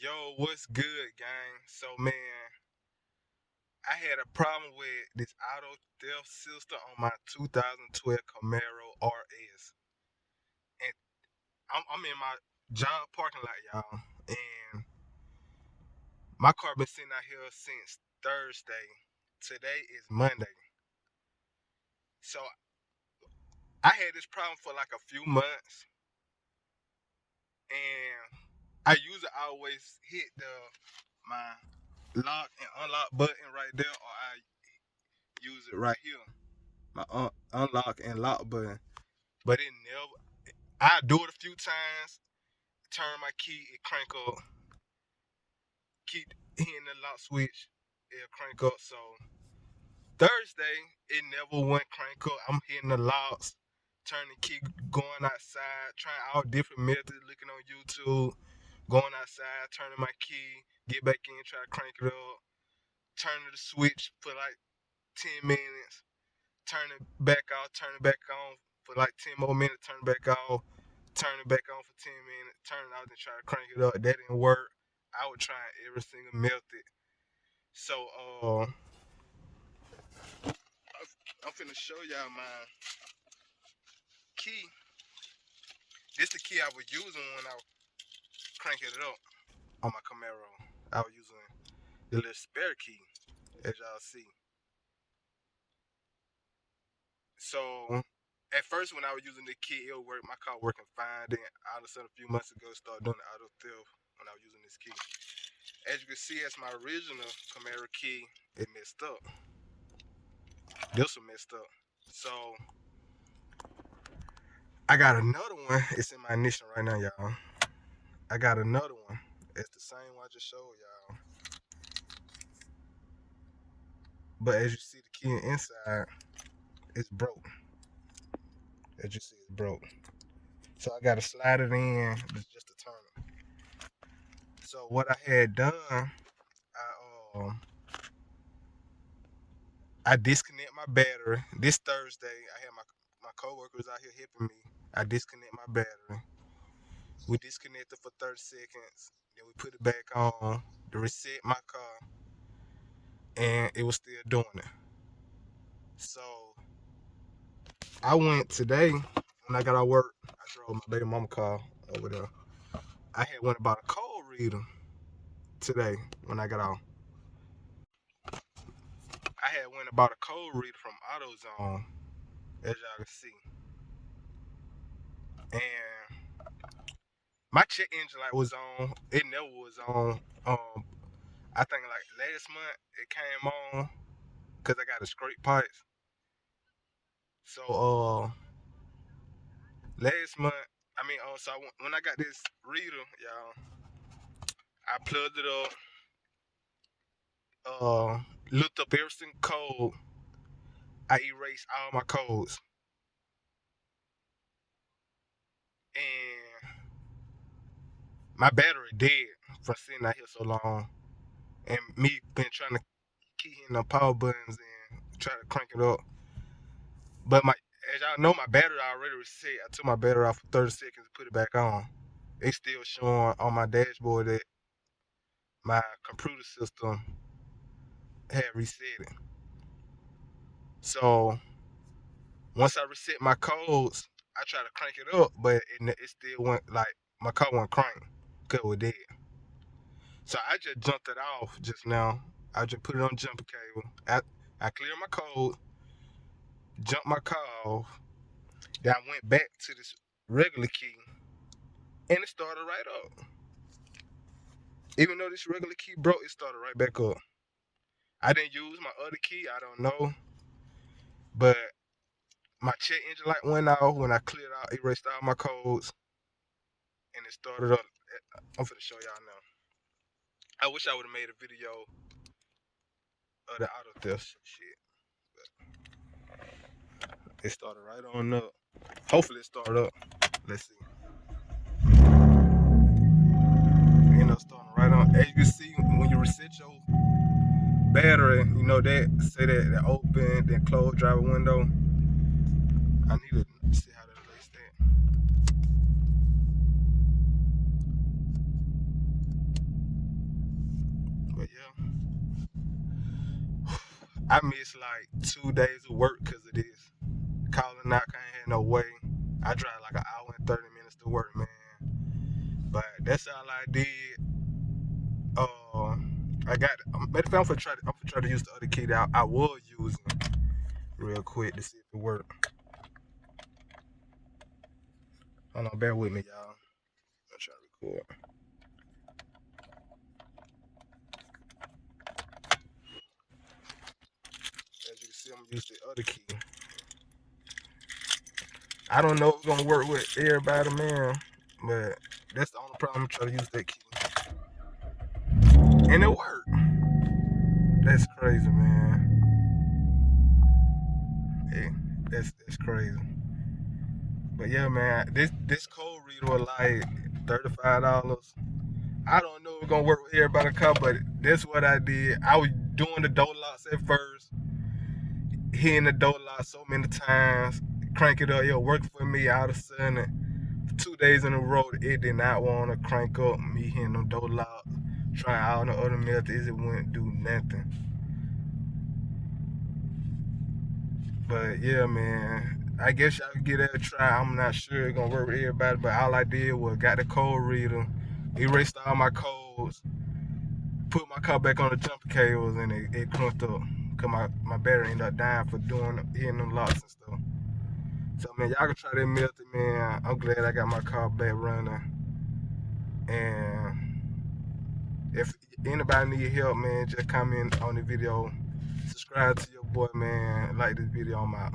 Yo, what's good, gang? So, man, I had a problem with this auto theft system on my 2012 Camaro RS. And I'm in my job parking lot, y'all. And my car been sitting out here since Thursday. Today is Monday. So, I had this problem for like a few months. And I usually always hit my lock and unlock button right there, or I use it right here. My unlock and lock button, but it never. I do it a few times, turn my key, it crank up. Keep hitting the lock switch, it'll crank up. So Thursday, it never went crank up. I'm hitting the locks, turning the key, going outside, trying all different methods, looking on YouTube, going outside, turning my key, get back in, try to crank it up, turning the switch for like 10 minutes, turn it back off, turn it back on for like 10 more minutes, turn it back off, turn it back on for 10 minutes, turn it off, and try to crank it up. That didn't work. I was trying every single method. So, I'm finna show y'all my key. This the key I was using when I was cranking it up on my Camaro. I was using the little spare key, as y'all see. So, at first, when I was using the key, it would work. My car working fine. Then, all of a sudden, a few months ago, started doing the auto theft when I was using this key. As you can see, that's my original Camaro key. It messed up. This one messed up. So I got another one. It's in my ignition right now, y'all. I got another one. It's the same one I just showed y'all. But as you see, the key inside is broke. As you see, it's broke. So I gotta slide it in just to turn it. So what I had done, I disconnect my battery. This Thursday, I had my coworkers out here helping me. I disconnect my battery. We disconnected for 30 seconds. Then we put it back on to reset my car, and it was still doing it. So I went today when I got out of work. I drove my baby mama car over there. I had went about a code reader today when I got out. I had went about a code reader from AutoZone, as y'all can see, and my check engine light was on. It never was on. I think like last month it came on because I got a scrape pipes. So last month, so when I got this reader, y'all, I plugged it up, looked up every single code. I erased all my codes, and my battery dead from sitting out here so long, and me been trying to key in the power buttons and try to crank it up. But as y'all know, my battery already reset. I took my battery off for 30 seconds and put it back on. It's still showing on my dashboard that my computer system had reset. So once I reset my codes, I tried to crank it up, but it still went like my car went crank because it was dead. So I just jumped it off just now. I just put it on jumper cable. I cleared my code, jumped my car off. Then I went back to this regular key, and it started right up. Even though this regular key broke, it started right back up. I didn't use my other key. I don't know, but my check engine light went off when I cleared out, erased all my codes, and it started up. I'm finna show y'all now. I wish I would have made a video of the auto theft shit. It started right on up. Hopefully it started up. Let's see. You know, starting right on. As you can see, when you reset your battery, you know that say that open, then close driver window. I need to see how to erase that. I missed like 2 days of work because of this. Calling out, can't have no way. I drive like an hour and 30 minutes to work, man. But that's all I did. I got. Matter of fact, I'm gonna try to use the other key that I was using real quick to see if it worked. Hold on, bear with me, y'all. I'm trying to record. As you can see, I'm gonna use the other key. I don't know if it's gonna work with everybody, man, but that's the only problem. I'm trying to use that key, and it worked. That's crazy, man. Hey, that's crazy. But yeah, man, this code reader was like $35. I don't know if it's gonna work with everybody car, but that's what I did. I was doing the door locks at first, hitting the door lock so many times, crank it up. It worked for me. All of a sudden, 2 days in a row, it did not want to crank up. Me hitting them door locks, trying all the other methods, it wouldn't do nothing. But yeah, man. I guess y'all can give that a try. I'm not sure it's gonna work with everybody, but all I did was got the code reader, erased all my codes, put my car back on the jumper cables, and it crunked up. Cause my battery ended up dying for hitting them locks and stuff. So man, y'all can try that method, man. I'm glad I got my car back running. And if anybody need help, man, just comment on the video. Subscribe to your boy, man. Like this video, I'm out.